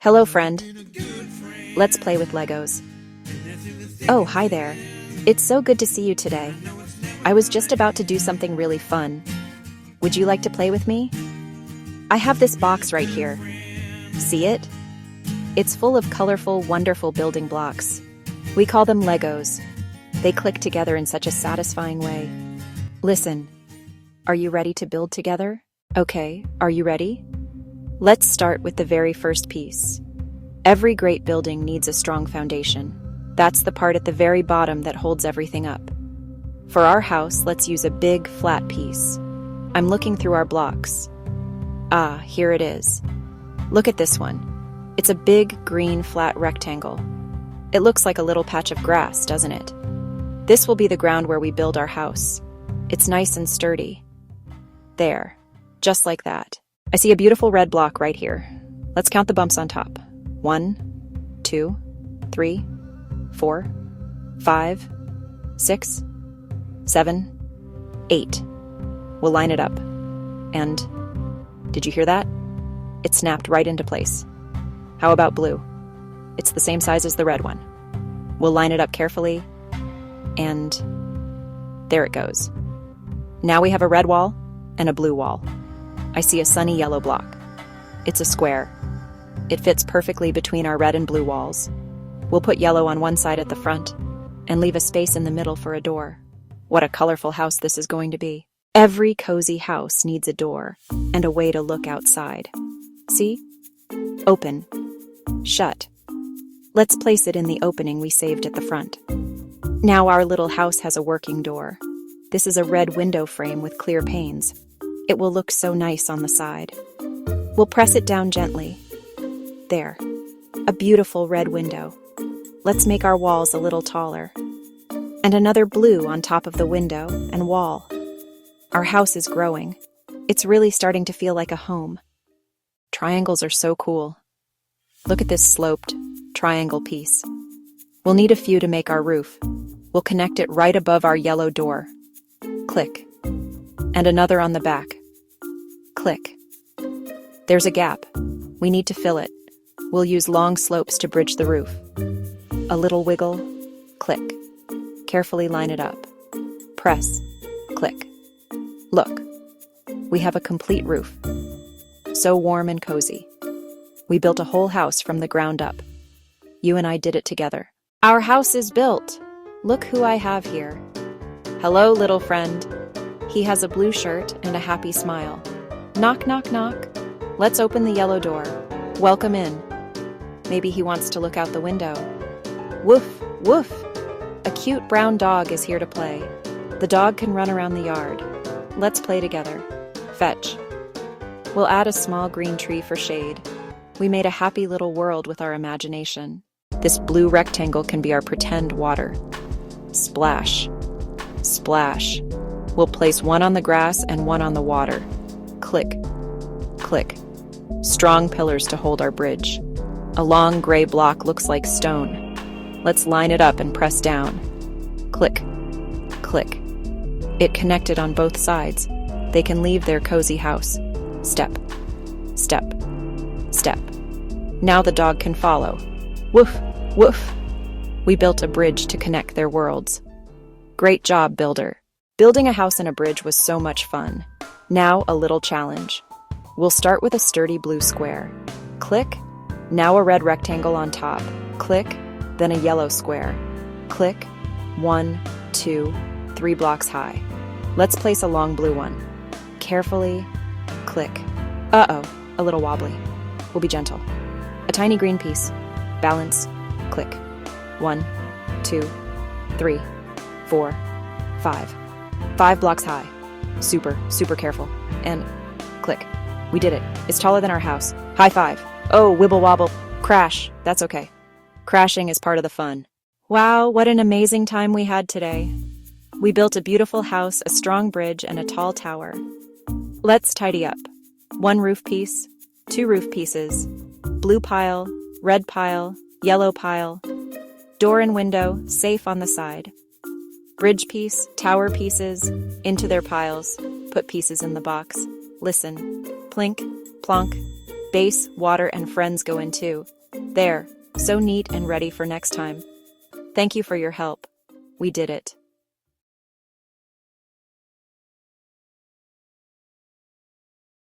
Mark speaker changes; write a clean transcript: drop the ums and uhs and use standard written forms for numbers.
Speaker 1: Hello, friend. Let's play with Legos. Oh, hi there. It's so good to see you today. I was just about to do something really fun. Would you like to play with me? I have this box right here. See it? It's full of colorful, wonderful building blocks. We call them Legos. They click together in such a satisfying way. Listen, are you ready to build together? Okay, are you ready? Let's start with the very first piece. Every great building needs a strong foundation. That's the part at the very bottom that holds everything up. For our house, let's use a big, flat piece. I'm looking through our blocks. Ah, here it is. Look at this one. It's a big, green, flat rectangle. It looks like a little patch of grass, doesn't it? This will be the ground where we build our house. It's nice and sturdy. There, just like that. I see a beautiful red block right here. Let's count the bumps on top. 1, 2, 3, 4, 5, 6, 7, 8. We'll line it up. And did you hear that? It snapped right into place. How about blue? It's the same size as the red one. We'll line it up carefully. And there it goes. Now we have a red wall and a blue wall. I see a sunny yellow block. It's a square. It fits perfectly between our red and blue walls. We'll put yellow on one side at the front and leave a space in the middle for a door. What a colorful house this is going to be. Every cozy house needs a door and a way to look outside. See? Open. Shut. Let's place it in the opening we saved at the front. Now our little house has a working door. This is a red window frame with clear panes. It will look so nice on the side. We'll press it down gently. There. A beautiful red window. Let's make our walls a little taller. And another blue on top of the window and wall. Our house is growing. It's really starting to feel like a home. Triangles are so cool. Look at this sloped triangle piece. We'll need a few to make our roof. We'll connect it right above our yellow door. Click. And another on the back. Click. There's a gap. We need to fill it. We'll use long slopes to bridge the roof. A little wiggle. Click. Carefully line it up. Press. Click. Look. We have a complete roof. So warm and cozy. We built a whole house from the ground up. You and I did it together. Our house is built. Look who I have here. Hello, little friend. He has a blue shirt and a happy smile. Knock, knock, knock. Let's open the yellow door. Welcome in. Maybe he wants to look out the window. Woof, woof. A cute brown dog is here to play. The dog can run around the yard. Let's play together. Fetch. We'll add a small green tree for shade. We made a happy little world with our imagination. This blue rectangle can be our pretend water. Splash. Splash. We'll place one on the grass and one on the water. Click. Click. Strong pillars to hold our bridge. A long gray block looks like stone. Let's line it up and press down. Click. Click. It connected on both sides. They can leave their cozy house. Step. Step. Step. Now the dog can follow. Woof. Woof. We built a bridge to connect their worlds. Great job, builder. Building a house and a bridge was so much fun. Now a little challenge. We'll start with a sturdy blue square. Click. Now a red rectangle on top. Click. Then a yellow square. Click. 1, 2, 3 blocks high. Let's place a long blue one. Carefully. Click. Uh-oh, a little wobbly. We'll be gentle. A tiny green piece. Balance. Click. 1, 2, 3, 4, 5. 5 blocks high. Super, super careful. And click. We did it. It's taller than our house. High five. Oh, wibble wobble. Crash. That's okay. Crashing is part of the fun. Wow, what an amazing time we had today. We built a beautiful house, a strong bridge, and a tall tower. Let's tidy up. 1 roof piece, 2 roof pieces, blue pile, red pile, yellow pile, door and window, safe on the side. Bridge piece, tower pieces, into their piles, put pieces in the box. Listen, plink, plonk, Base, water, and friends go in too. There, so neat and ready for next time. Thank you for your help. We did it.